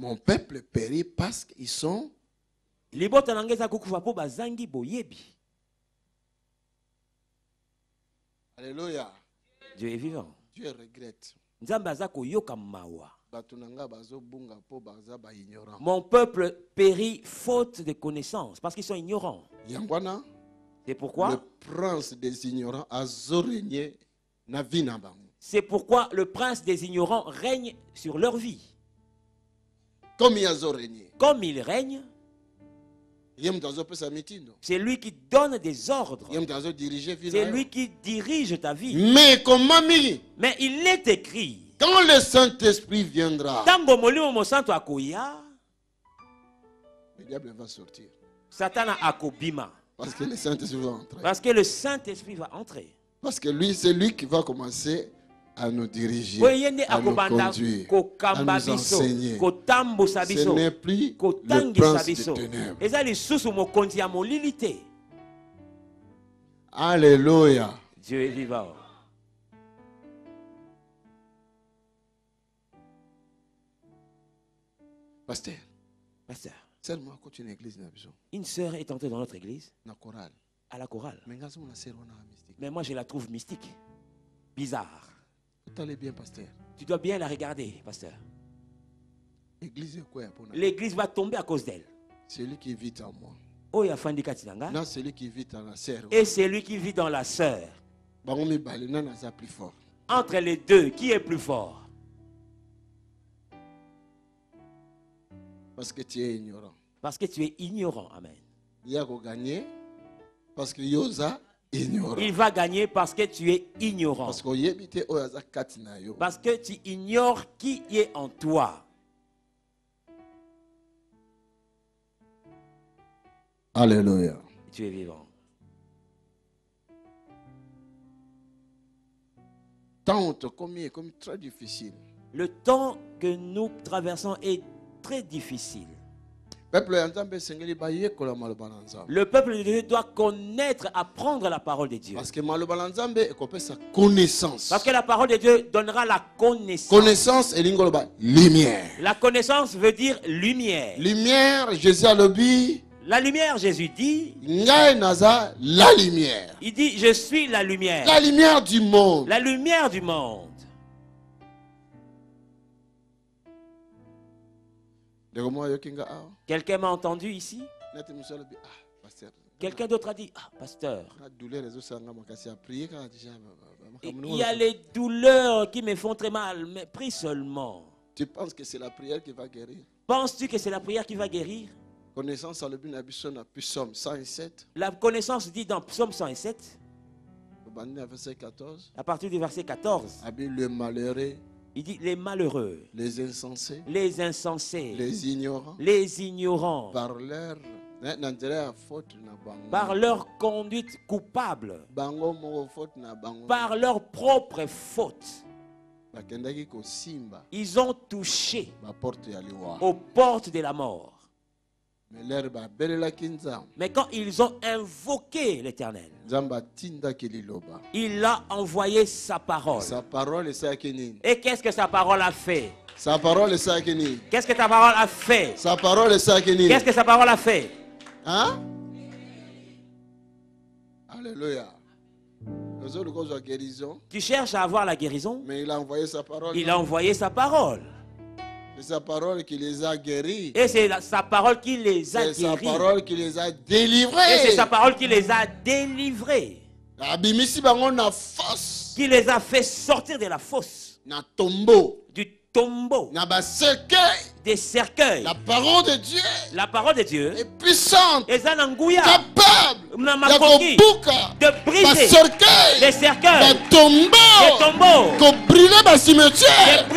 Mon peuple périt parce qu'ils sont. Alléluia. Dieu est vivant. Dieu regrette. Mon peuple périt faute de connaissances parce qu'ils sont ignorants. C'est pourquoi le prince des ignorants a régné na vie na bango. C'est pourquoi le prince des ignorants règne sur leur vie. Comme il a régné. Comme il règne, c'est lui qui donne des ordres. C'est lui qui dirige ta vie. Mais comment Mais il est écrit, quand le Saint-Esprit viendra, le diable va sortir. Satan akobima. Parce que le Saint-Esprit va entrer. Parce que le Saint-Esprit va entrer. Parce que lui, c'est lui qui va commencer à nous diriger, à nous conduire, à nous enseigner. Ce n'est plus le prince des ténèbres. Alléluia. Dieu est vivant. Pasteur. Une sœur est entrée dans notre église. À la chorale. Mais moi je la trouve mystique. Bizarre. Bien, pasteur. Tu dois bien la regarder, pasteur. L'église va tomber à cause d'elle. Celui qui vit en moi. Non, celui qui vit dans la sœur. Et celui qui vit dans la sœur. Plus fort. Entre les deux, qui est plus fort? Parce que tu es ignorant. Parce que tu es ignorant. Amen. Il va gagner parce que Yosa ignorant. Il va gagner parce que tu es ignorant. Parce que tu ignores qui est en toi. Alléluia. Tu es vivant. Tant comme très difficile. Le temps que nous traversons est très difficile. Le peuple de Dieu doit connaître, apprendre la parole de Dieu. Parce que connaissance. Parce que la parole de Dieu donnera la connaissance. Connaissance et lumière. La connaissance veut dire lumière. Lumière, Jésus a le but. La lumière, Jésus dit. La lumière. Il dit, je suis la lumière. La lumière du monde. La lumière du monde. Quelqu'un m'a entendu ici? Quelqu'un d'autre a dit, ah, pasteur, il y a les douleurs qui me font très mal, mais prie seulement. Tu penses que c'est la prière qui va guérir? Penses-tu que c'est la prière qui va guérir? Connaissance à Psaume 107. La connaissance dit dans Psaume 107, à partir du verset 14, le malheureux, il dit les malheureux, les insensés, les ignorants, par leur conduite coupable, par leur propre faute, ils ont touché aux portes de la mort. Mais quand ils ont invoqué l'Éternel, il a envoyé sa parole. Et qu'est-ce que sa parole a fait? Qu'est-ce que ta parole a fait? Qu'est-ce que sa parole a fait? Hein? Alléluia. Tu cherches à avoir la guérison, mais il a envoyé sa parole. Il a envoyé sa parole. C'est sa parole qui les a guéris. Et c'est sa parole qui les a guéris. C'est sa parole qui les a délivrés. Et c'est sa parole qui les a délivrés. Qui les a fait sortir de la fosse. Du tombeau. Des cercueils. La parole de Dieu. La parole de Dieu est puissante. Capable de briser les cercueils. Des tombeaux. De brûler les cimetières. De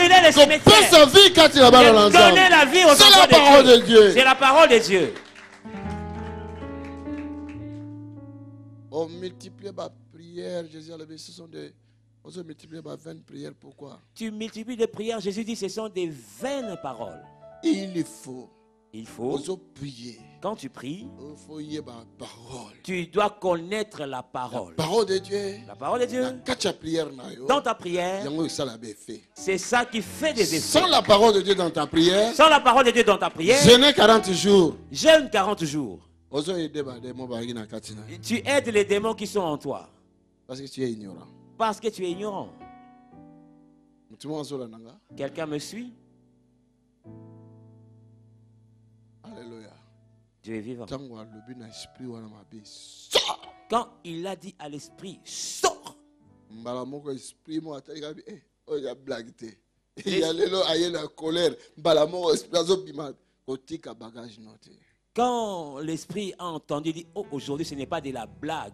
donner la vie aux enfants de Dieu. C'est la parole de Dieu. On multiplie ma prière, Jésus a levé, ce sont des... On se multiplie par 20 prières, pourquoi? Tu multiplies des prières, Jésus dit ce sont des vaines paroles. Il faut Il faut, quand tu pries, tu dois connaître la parole. La parole de Dieu. La parole de Dieu. Dans ta prière, c'est ça qui fait des effets. Sans la parole de Dieu dans ta prière, sans la parole de Dieu dans ta prière, jeûne 40 jours. Jeûne 40 jours. Tu aides les démons qui sont en toi. Parce que tu es ignorant. Parce que tu es ignorant. Quelqu'un me suit? Alléluia. Dieu est vivant. Quand il a dit à l'esprit, sors. Quand l'esprit a entendu, il dit, oh, aujourd'hui ce n'est pas de la blague.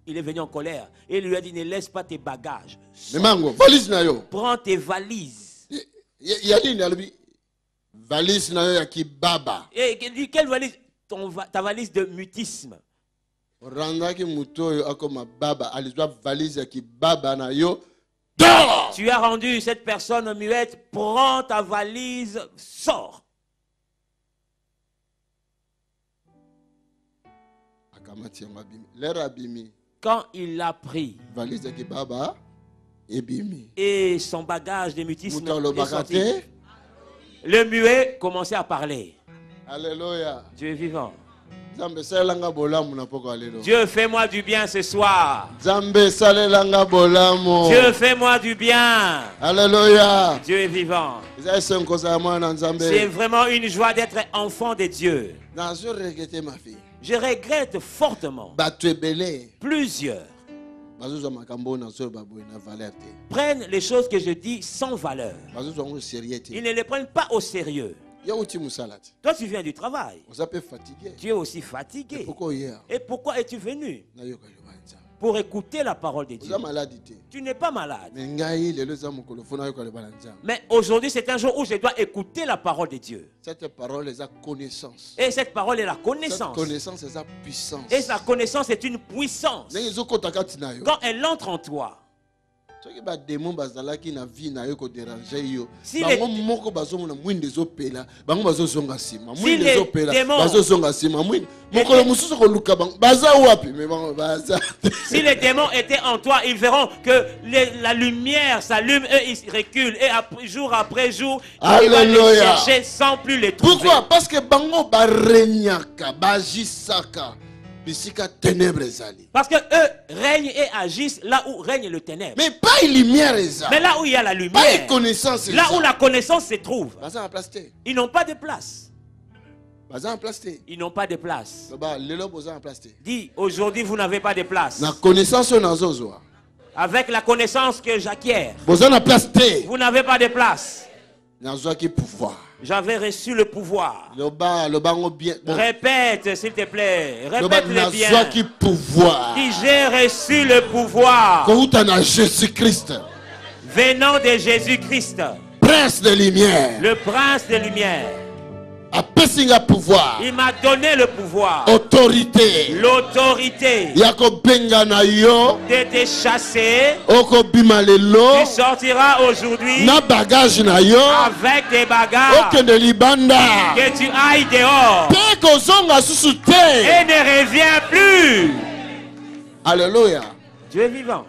Il est venu en colère. Et il lui a dit, ne laisse pas tes bagages. Prends tes valises. Valise na yo ya kibaba. Et quelle valise? Ta valise de mutisme. Tu as rendu cette personne muette. Prends ta valise, sors. Quand il l'a pris, et son bagage de mutisme est sorti, le muet commençait à parler. Alléluia. Dieu est vivant. Dieu, fais-moi du bien ce soir. Dieu, fais-moi du bien. Alléluia. Dieu est vivant. C'est vraiment une joie d'être enfant de Dieu. Je regrette fortement. Plusieurs prennent les choses que je dis sans valeur. Ils ne les prennent pas au sérieux. Toi, tu viens du travail. Tu es aussi fatigué. Et pourquoi es-tu venu? Pour écouter la parole de Dieu. Tu n'es pas malade. Mais aujourd'hui, c'est un jour où je dois écouter la parole de Dieu. Cette parole est la connaissance. Et cette parole est la connaissance. Cette connaissance est la puissance. Et sa connaissance est une puissance. Quand elle entre en toi, si les démons étaient en toi, ils verront que la lumière s'allume, eux ils reculent, et jour après jour, ils vont les chercher sans plus les trouver. Pourquoi? Parce que bango barenyaka, bajisaka. Parce que eux règnent et agissent là où règne le ténèbre. Mais pas une lumière. Mais là où il y a la lumière. Pas une connaissance. Là où la connaissance se trouve. Ils n'ont pas de place. Ils n'ont pas de place. Dis, aujourd'hui vous n'avez pas de place. Avec la connaissance que j'acquiers, vous n'avez pas de place. J'avais reçu le pouvoir. Répète, s'il te plaît. Répète-le bien. Dis, j'ai reçu le pouvoir. Venant de Jésus-Christ. Prince de lumière. Le prince de lumière. Pouvoir. Il m'a donné le pouvoir. Autorité. L'autorité. De te chasser. Tu sortiras aujourd'hui. Avec des bagages. Que tu ailles dehors. Et ne reviens plus. Alléluia. Dieu est vivant.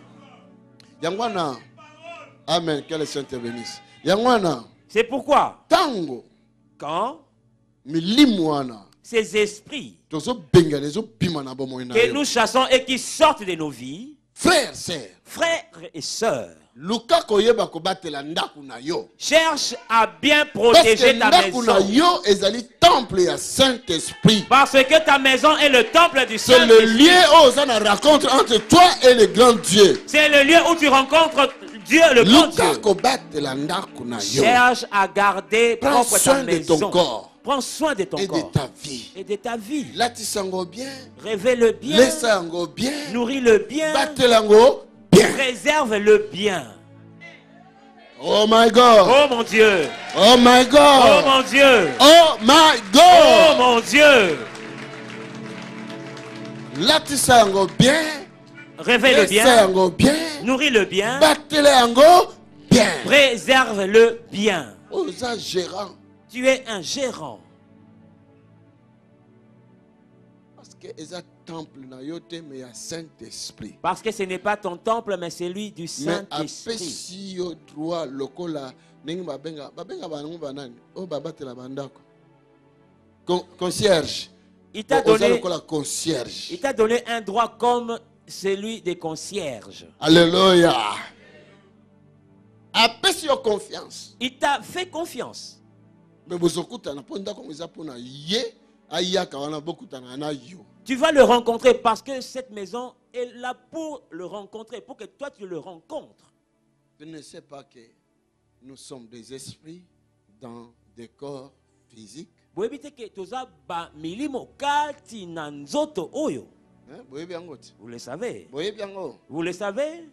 Amen. Que le Seigneur te bénisse. C'est pourquoi. Quand ces esprits que nous chassons et qui sortent de nos vies, frères et sœurs, cherche à bien protéger ta maison. Parce que ta maison est le temple du Saint-Esprit. C'est le lieu où on a rencontre entre toi et le grand Dieu. C'est le lieu où tu rencontres Dieu, le grand Dieu. Cherche à garder propre ta maison. De ton corps. Prends soin de ton corps. De ta vie. Et de ta vie. Bien. Révèle-le bien. Bien. Nourris-le bien. Bien. Préserve-le bien. Oh my God. Oh mon Dieu. Oh my God. Oh mon Dieu. Oh my God. Oh mon Dieu. Bien. Révèle-le bien. Nourris-le bien. Bien. Préserve-le bien. Gérant. Tu es un gérant. Parce que ce n'est pas ton temple, mais celui du Saint-Esprit. Concierge. Il t'a donné un droit comme celui des concierges. Alléluia. Confiance. Il t'a fait confiance. Tu vas le rencontrer parce que cette maison est là pour le rencontrer, pour que toi tu le rencontres. Je ne sais pas que nous sommes des esprits dans des corps physiques. Vous le savez. Vous le savez.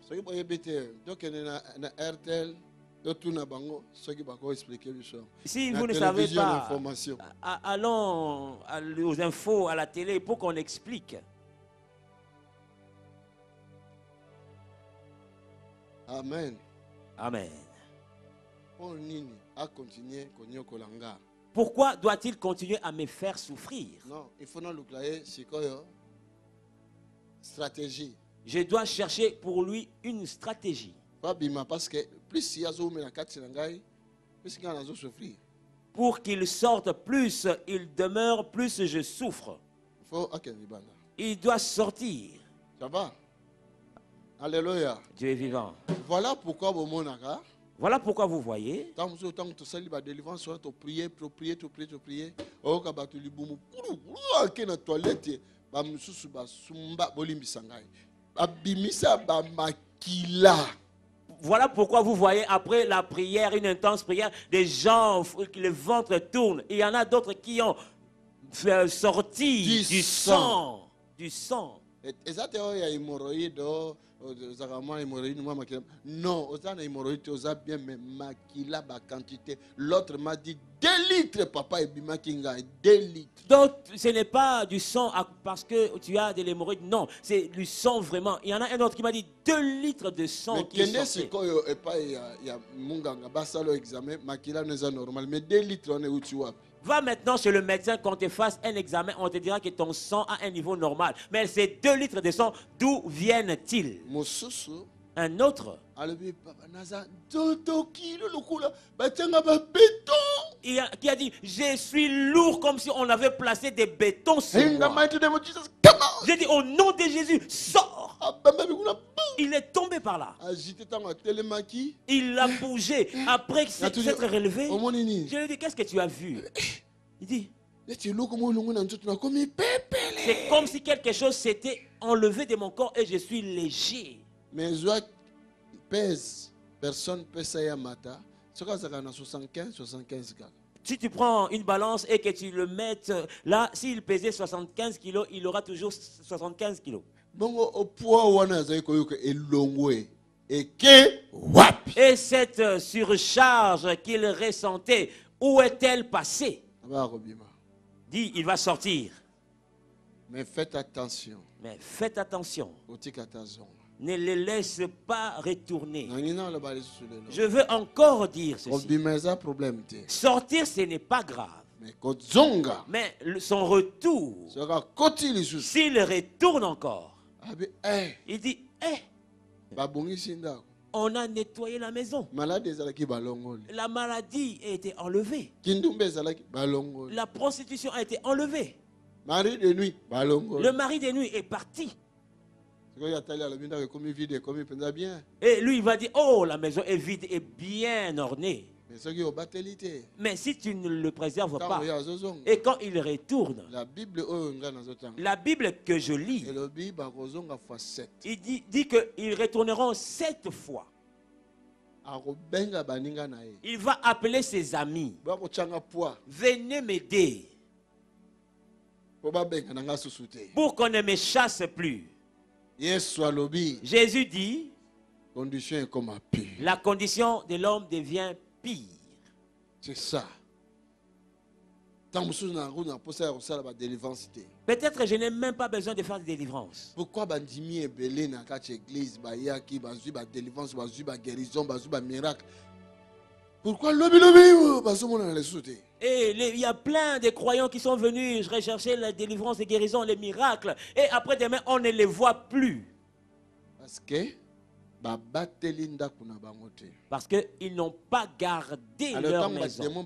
Si vous ne savez pas, allons aux infos, à la télé pour qu'on explique. Amen. Amen. Pourquoi doit-il continuer à me faire souffrir? Non, il faut nous stratégie. Je dois chercher pour lui une stratégie. Parce que plus il y a souffrir. Pour qu'il sorte, plus il demeure, plus je souffre. Il doit sortir. Ça va? Alléluia. Dieu est vivant. Voilà pourquoi vous voyez. Voilà pourquoi vous voyez après la prière, une intense prière, des gens, le ventre tourne. Il y en a d'autres qui ont sorti du sang. Du sang. Non, bien, mais makila ba quantité. L'autre m'a dit 2 litres, papa, et bimakinga, 2 litres. Donc, ce n'est pas du sang parce que tu as de l'hémorroïde. Non, c'est du sang vraiment. Il y en a un autre qui m'a dit 2 litres de sang. Mais qui sortait. Mais 2 litres, on est où tu vois? Va maintenant chez le médecin, quand tu fasses un examen, on te dira que ton sang a un niveau normal. Mais ces 2 litres de sang, d'où viennent-ils? Un autre qui a dit, je suis lourd comme si on avait placé des bétons sur moi. J'ai dit, au nom de Jésus, sors. Il est tombé par là. Il a bougé. Après s'être relevé, je lui ai dit, qu'est-ce que tu as vu? Il dit, c'est comme si quelque chose s'était enlevé de mon corps et je suis léger. Mais je pèse, personne pèse ça mata. Si tu prends une balance et que tu le mettes là, s'il pesait 75 kilos, il aura toujours 75 kilos. Et cette surcharge qu'il ressentait, où est-elle passée? Dit, il va sortir. Mais faites attention. Mais faites attention. Ne les laisse pas retourner. Je veux encore dire ceci. Sortir, ce n'est pas grave. Mais son retour, s'il retourne encore, il dit, on a nettoyé la maison. La maladie a été enlevée. La prostitution a été enlevée. Le mari de nuit est parti. Et lui, il va dire, oh, la maison est vide et bien ornée. Mais si tu ne le préserves pas, et quand il retourne, la Bible que je lis, il dit qu'ils retourneront 7 fois. Il va appeler ses amis. Venez m'aider pour qu'on ne me chasse plus. Jésus dit, la condition de l'homme devient pire. C'est ça. Peut-être que je n'ai même pas besoin de faire de délivrance. Pourquoi bandimi et belé na quatre église bayaki bazu ba délivrance bazu ba guérison bazu ba miracle? Pourquoi lobi bazu mona les sauter? Et il y a plein de croyants qui sont venus rechercher la délivrance, les guérisons, les miracles. Et après demain, on ne les voit plus. Parce qu'ils n'ont pas gardé leur maison.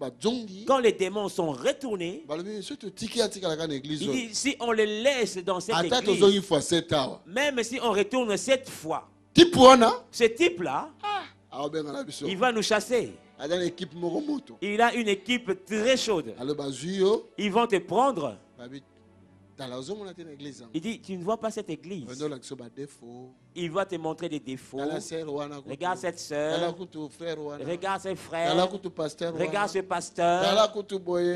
Quand les démons sont retournés, il dit, si on les laisse dans cette église, même si on retourne 7 fois, ce type-là, il va nous chasser. Il a une équipe très chaude. Ils vont te prendre. Il dit, tu ne vois pas cette église. Il va te montrer des défauts. Regarde cette soeur. Regarde ce frère. Regarde ce pasteur.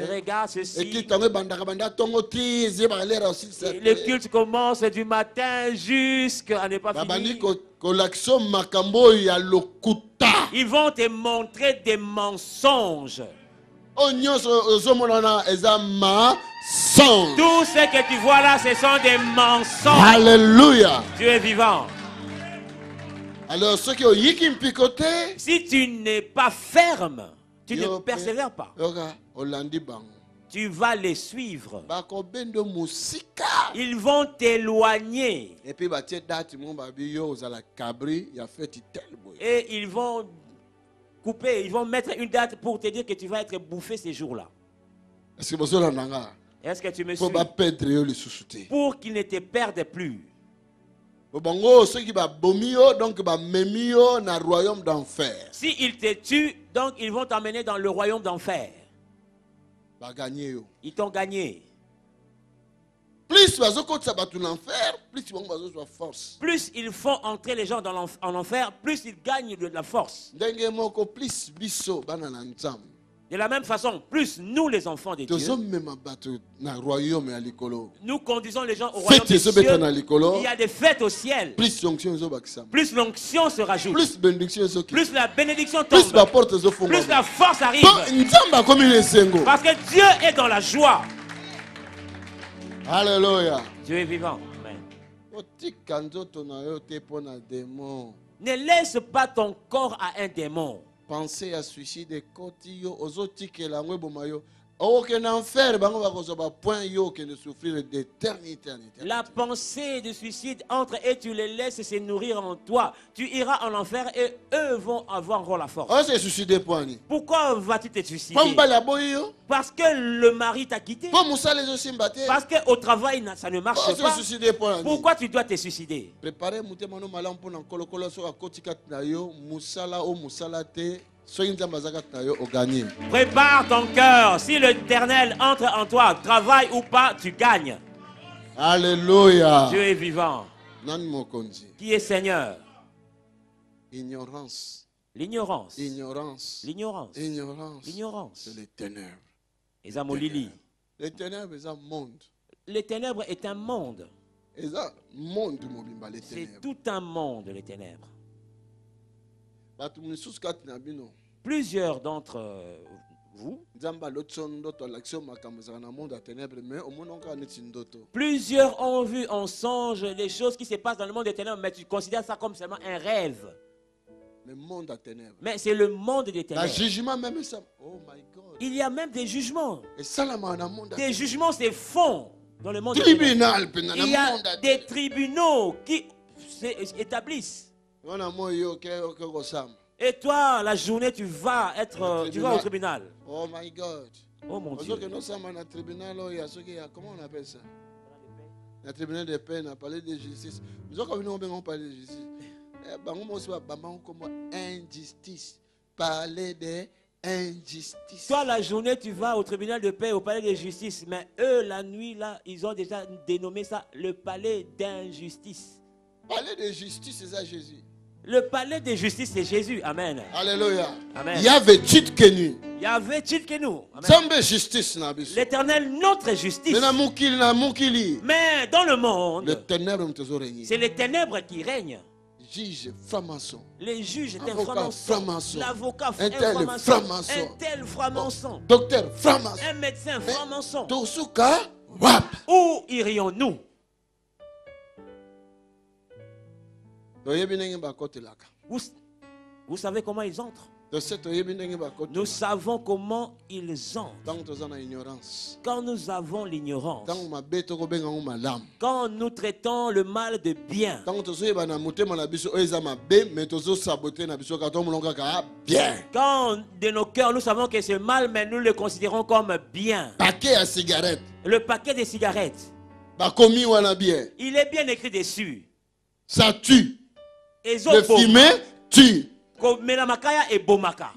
Regarde ceci. Le culte commence du matin jusqu'à ne pas finir. Ils vont te montrer des mensonges. Tout ce que tu vois là, ce sont des mensonges. Alléluia. Dieu est vivant. Alors, si tu n'es pas ferme, tu ne persévères pas. Tu vas les suivre. Ils vont t'éloigner. Et ils vont couper, ils vont mettre une date pour te dire que tu vas être bouffé ces jours-là. Est-ce que tu me suis? Pour qu'ils ne te perdent plus. Si ils te tuent, donc ils vont t'emmener dans le royaume d'enfer. Ils t'ont gagné. Plus ils font entrer les gens en enfer, plus ils gagnent de la force. De la même façon, plus nous les enfants de Dieu, nous conduisons les gens au royaume des cieux. Il y a des fêtes au ciel. Plus l'onction se rajoute. Plus la bénédiction tombe. Plus la force arrive. Parce que Dieu est dans la joie. Alléluia. Dieu est vivant. Amen. Ne laisse pas ton corps à un démon. Penser à suicide la pensée de suicide entre et tu les laisses se nourrir en toi. Tu iras en enfer et eux vont avoir encore la force. Pourquoi vas-tu te suicider? Parce que le mari t'a quitté. Parce qu'au travail ça ne marche pas. Pourquoi tu dois te suicider? Prépare ton cœur. Si l'Éternel entre en toi, travaille ou pas, tu gagnes. Alléluia. Dieu est vivant. Qui est Seigneur? Ignorance. L'ignorance. Ignorance. L'ignorance. Ignorance. L'ignorance. C'est les ténèbres. Les amolili. Les ténèbres, c'est un monde. Les ténèbres est un monde. C'est tout un monde, les ténèbres. Plusieurs d'entre vous, plusieurs ont vu en songe les choses qui se passent dans le monde des ténèbres, mais tu considères ça comme seulement un rêve. Mais c'est le monde des ténèbres. Il y a même des jugements. Des jugements se font dans le monde des ténèbres. Il y a des tribunaux qui s'établissent. Et toi, la journée, tu vas au tribunal. Oh my God. Oh mon Dieu. Comment on appelle ça? Le tribunal de peine, on a parlé de justice. Nous avons parlé de justice. Injustice. Parler de injustice. Toi, la journée, tu vas au tribunal de paix, au palais de justice. Mais eux, la nuit, là, ils ont déjà dénommé ça le palais d'injustice. Palais de justice, c'est ça Jésus. Le palais de justice, c'est Jésus. Amen. Alléluia. Amen. Il y avait titre que nous. Il y avait titre que nous. L'Éternel, notre justice. Mais dans le monde, c'est les ténèbres qui règnent. Juge, franc-maçon. Les juges étaient francs-maçons. L'avocat un tel franc-maçon. Un tel franc-maçon. Docteur franc-maçon. Un médecin franc-maçon. Où irions-nous? Vous savez comment ils entrent? Nous savons comment ils entrent. Quand nous avons l'ignorance. Quand nous traitons le mal de bien. Quand de nos cœurs nous savons que c'est mal, mais nous le considérons comme bien. Paquet à cigarettes. Le paquet de cigarettes. Il est bien écrit dessus. Ça tue. Le fumer tue. Et bomaka.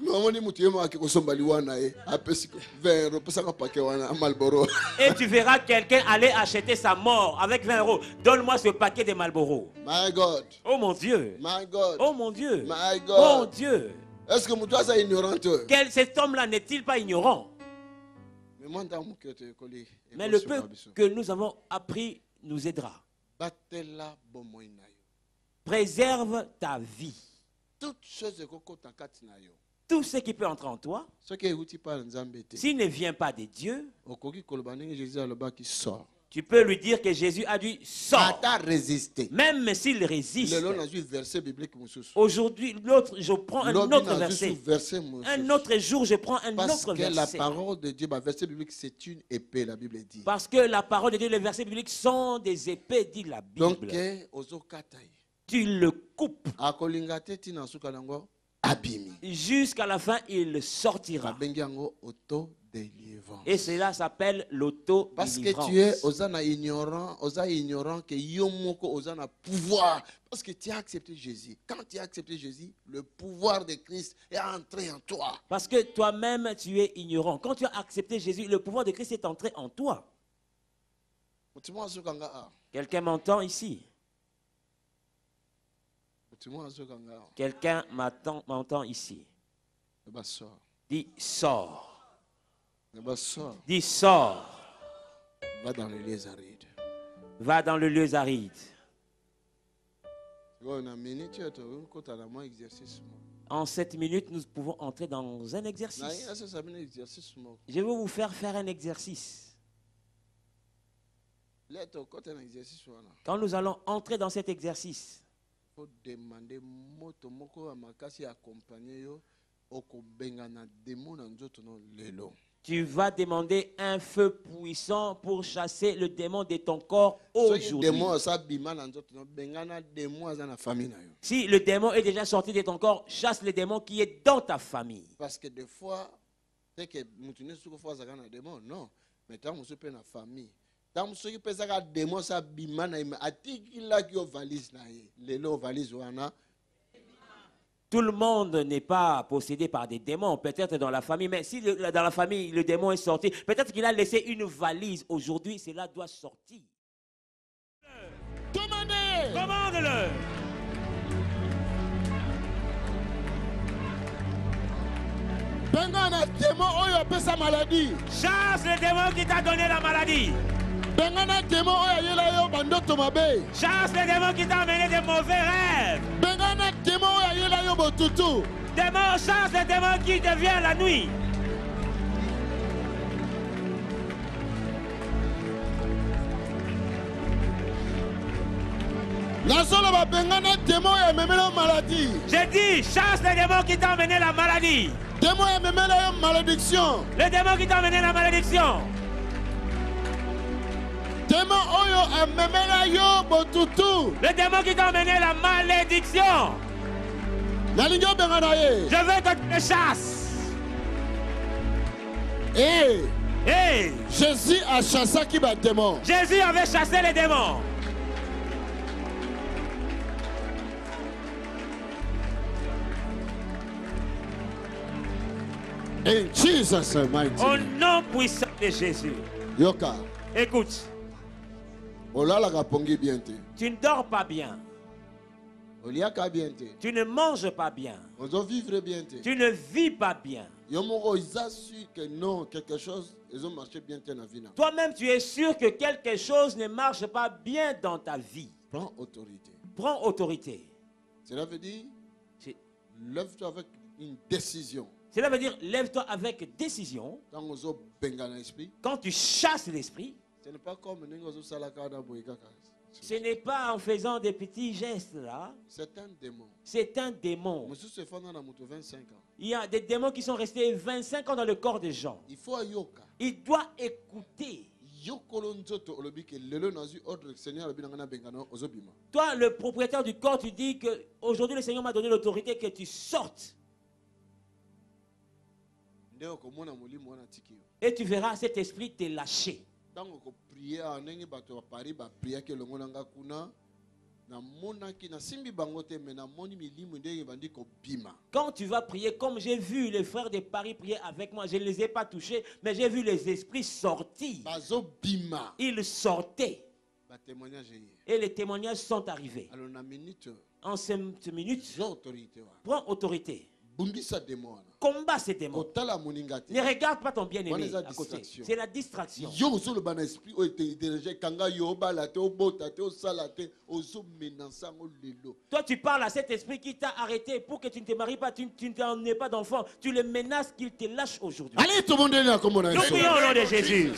Et tu verras quelqu'un aller acheter sa mort avec 20 €. Donne-moi ce paquet de Marlboro. My God. Oh mon Dieu. My God. Oh mon Dieu. My God. Oh mon Dieu. Est-ce que ça ignorant? Cet homme-là n'est-il pas ignorant? Mais le peu que nous avons appris nous aidera. Préserve ta vie. Tout ce qui peut entrer en toi, s'il ne vient pas de Dieu, tu peux lui dire que Jésus a dit sors. Même s'il résiste. Aujourd'hui, je prends un autre verset. Un autre jour, je prends un autre verset. Parce que la parole de Dieu, le verset biblique, c'est une épée, la Bible dit. Parce que la parole de Dieu, les versets bibliques sont des épées, dit la Bible. Donc, tu le coupes. Jusqu'à la fin, il sortira. Et cela s'appelle l'auto-délivrance. Parce que tu es ignorant que yomoko osana pouvoir. Parce que tu as accepté Jésus. Quand tu as accepté Jésus, le pouvoir de Christ est entré en toi. Parce que toi-même, tu es ignorant. Quand tu as accepté Jésus, le pouvoir de Christ est entré en toi. Quelqu'un m'entend ici? Quelqu'un m'entend ici? Dis sors. Dis sors. Va dans le lieu aride. Va dans le lieu aride. En 7 minutes, nous pouvons entrer dans un exercice. Je vais vous faire un exercice. Quand nous allons entrer dans cet exercice, faut demander moto moko makasi accompagner yo okobengana démon na nzoto no lelo. Tu vas demander un feu puissant pour chasser le démon de ton corps aujourd'hui. Si le démon est déjà sorti de ton corps, chasse le démon qui est dans ta famille. Parce que des fois, c'est que nous ne sommes pas un démon, non. Mais tant que nous sommes une famille, tant que nous sommes un démon, ça bimana atikila ki valise na ye, lelo valise wana. Tout le monde n'est pas possédé par des démons, peut-être dans la famille, mais si dans la famille le démon est sorti, peut-être qu'il a laissé une valise. Aujourd'hui, cela doit sortir. Commande-le. Bengana démon oyo pesa maladie. Chasse le démon qui t'a donné la maladie. Bengana démon oyo yela yo bandoto mabe. Chasse le démon qui t'a amené de mauvais rêves. Bengana démon oyo yela yo botutu. Démon, chasse le démon qui te vient la nuit. J'ai dit, chasse le démon qui t'a amené la maladie. Malédiction. Le démon qui t'a amené la malédiction. Le démon qui t'a amené la malédiction. Je veux que tu le chasses. Hey. Jésus a chassé qui va démon. Jésus avait chassé les démons. In Jesus' mighty name. Au nom puissant de Jésus. Yoka. Écoute. Tu ne dors pas bien. Tu ne manges pas bien. Tu ne vis pas bien. Toi-même, tu es sûr que quelque chose ne marche pas bien dans ta vie. Prends autorité. Prends autorité. Cela veut dire, lève-toi avec une décision. Cela veut dire, lève-toi avec décision. Quand tu chasses l'esprit, ce n'est pas comme Ce n'est pas en faisant des petits gestes là. C'est un démon. C'est un démon. Il y a des démons qui sont restés 25 ans dans le corps des gens. Il doit écouter. Toi, le propriétaire du corps, tu dis que aujourd'hui le Seigneur m'a donné l'autorité que tu sortes. Et tu verras cet esprit te lâcher. Quand tu vas prier, comme j'ai vu les frères de Paris prier avec moi, je ne les ai pas touchés, mais j'ai vu les esprits sortir. Ils sortaient. Et les témoignages sont arrivés. En cette minute, prends autorité. Combat ces démons. Ne regarde pas ton bien-aimé à côté. C'est la distraction. Toi, tu parles à cet esprit qui t'a arrêté pour que tu ne te maries pas, tu n'en aies pas d'enfant. Tu le menaces qu'il te lâche aujourd'hui. Allez, tout le monde est là comme on a. Nous prions au nom de Jésus.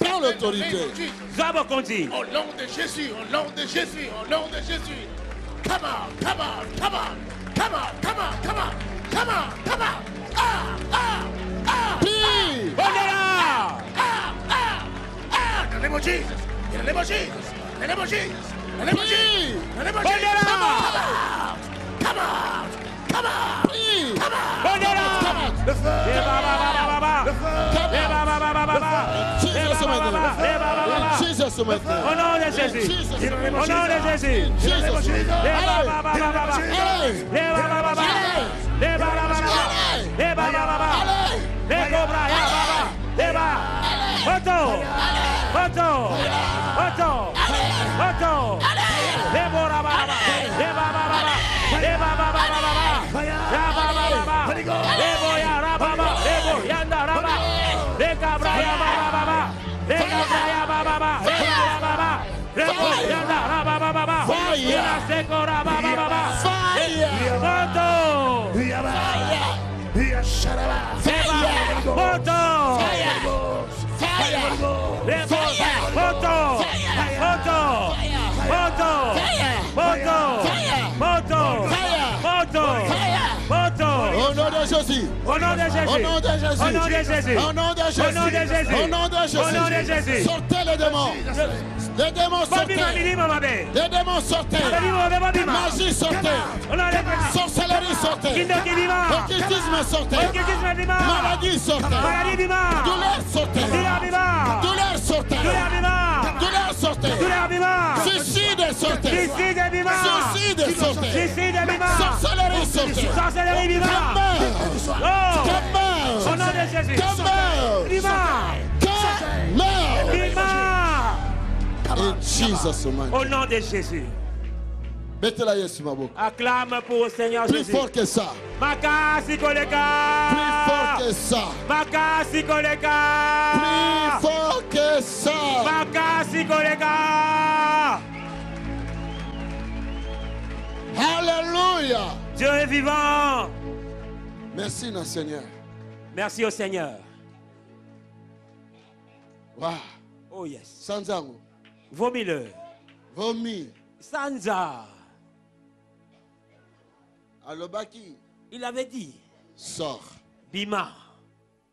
Prends l'autorité. Au nom de Jésus, au nom de Jésus, au nom de Jésus. Come on, come on, come on. Come on, come on, come on, come on, come on. Please. In the name of Jesus. In the name of Jesus. In the name of Jesus. In the name of Jesus. In the name of Jesus. Come on. Come on. Please. Come on. Come on. The fire. Jesus, au nom de Jésus. Au nom de Jésus. Au nom de Jésus. Au nom de Jésus. Au nom de Jésus. Au nom de Jésus. Au nom de Jésus. Au nom de Jésus. Au nom de Jésus. Au nom de Jésus. Sortez les démons. Les démons sortez. Les démons sortez. Magie sortez. Sorcellerie sortez. Occultisme sortez. Maladie sortez. Douleur sortez. Douleur sortez. Douleur sortez. Suicide sortez. Suicide sortez. Sorcellerie sortez. Sorcellerie vivante. Au nom de Jésus. In Jesus' name. Au nom de Jésus. Mettez-la Yesu mabo. Acclame pour le Seigneur Plus Jésus. fort que ça. Makasi koleka. Plus fort que ça. Makasi koleka. Plus fort que ça. Makasi koleka. Alléluia. Dieu est vivant. Merci, notre Seigneur. Merci au Seigneur. Wow. Oh yes. Sanzango. Vomis-le. Vomis. Sanza. Alobaki. Il avait dit. Sors. Bima.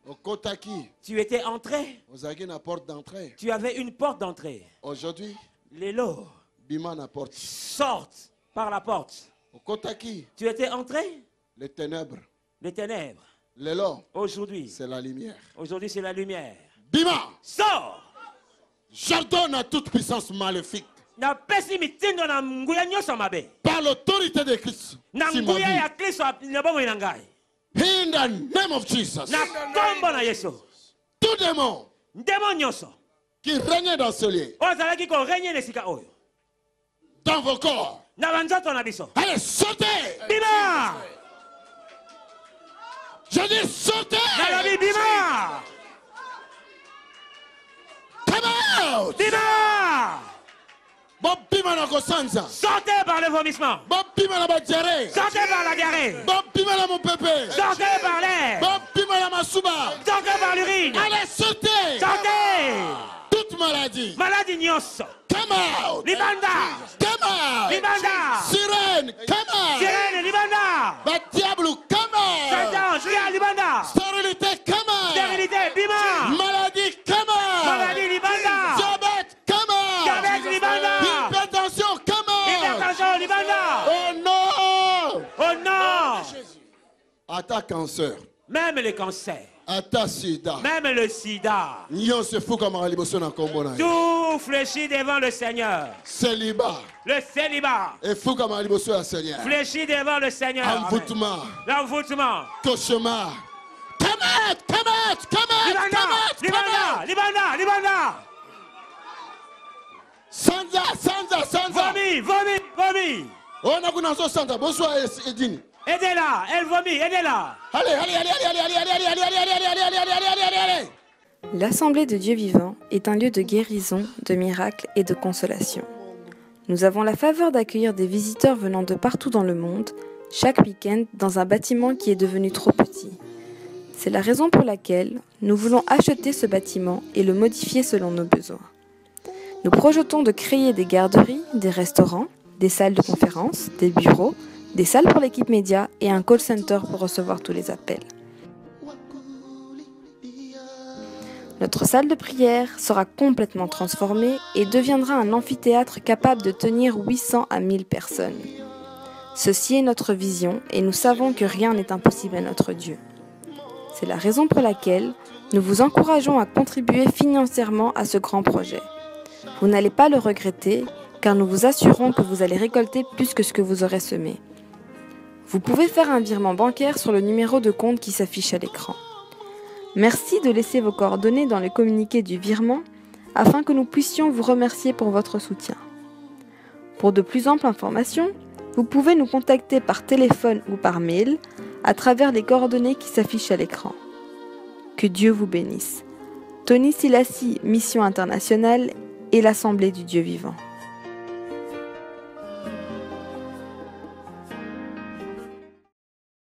Okotaki. Tu étais entré. Ozaki na porte d'entrée. Tu avais une porte d'entrée. Aujourd'hui. Lélo. Bima na porte. Sorte par la porte. Okotaki. Tu étais entré. Les ténèbres. Les ténèbres. Lélo. Aujourd'hui. C'est la lumière. Aujourd'hui c'est la lumière. Bima. Sors. J'ordonne à toute puissance maléfique. Par l'autorité de Christ. In the name of Jesus. Tout démon qui règne dans ce lieu, dans vos corps, allez, sautez. Je dis sautez. Come out. Sortez par le vomissement. Sortez par la diarrhée. Sortez par l'air. Sortez par l'urine. Allez, sortez. Sortez. Toute maladie. Maladie nyonso. Come come out. Libanda. Come out. Libanda. Sirène, come out. Sirène, Libanda. Diable, come out. Satan, Libanda. Stérilité, come out. Stérilité, Bima. Maladie, come out. Maladie, Libanda. Diabète, come out. Diabète, Libanda. Hypertension, come out. Hypertension, Libanda. Oh non. Oh non. Attaque cancer. Même le cancer. Attaque sida. Même le sida. Tout fléchit devant le Seigneur. Célibat. Le célibat. Fléchit devant le Seigneur. L'envoûtement. L'envoûtement. Cauchemar. Come out, come out, come out, Libanda, come out, Libanda, Libanda, Libanda. Sanza, Sanza, Sanza. Vomi, vomi, vomi. On a vu dans ce centre. Bonsoir, Edine. Aidez-la, elle vomit, aidez-la. Allez, allez, allez, allez, allez, allez, allez, allez, allez, allez, allez, allez, allez, allez, allez. L'Assemblée de Dieu vivant est un lieu de guérison, de miracles et de consolation. Nous avons la faveur d'accueillir des visiteurs venant de partout dans le monde, chaque week-end dans un bâtiment qui est devenu trop petit. C'est la raison pour laquelle nous voulons acheter ce bâtiment et le modifier selon nos besoins. Nous projetons de créer des garderies, des restaurants, des salles de conférence, des bureaux, des salles pour l'équipe média et un call center pour recevoir tous les appels. Notre salle de prière sera complètement transformée et deviendra un amphithéâtre capable de tenir 800 à 1000 personnes. Ceci est notre vision et nous savons que rien n'est impossible à notre Dieu. C'est la raison pour laquelle nous vous encourageons à contribuer financièrement à ce grand projet. Vous n'allez pas le regretter car nous vous assurons que vous allez récolter plus que ce que vous aurez semé. Vous pouvez faire un virement bancaire sur le numéro de compte qui s'affiche à l'écran. Merci de laisser vos coordonnées dans le communiqué du virement afin que nous puissions vous remercier pour votre soutien. Pour de plus amples informations, vous pouvez nous contacter par téléphone ou par mail à travers les coordonnées qui s'affichent à l'écran. Que Dieu vous bénisse. Tony Silassi, Mission Internationale et l'Assemblée du Dieu Vivant.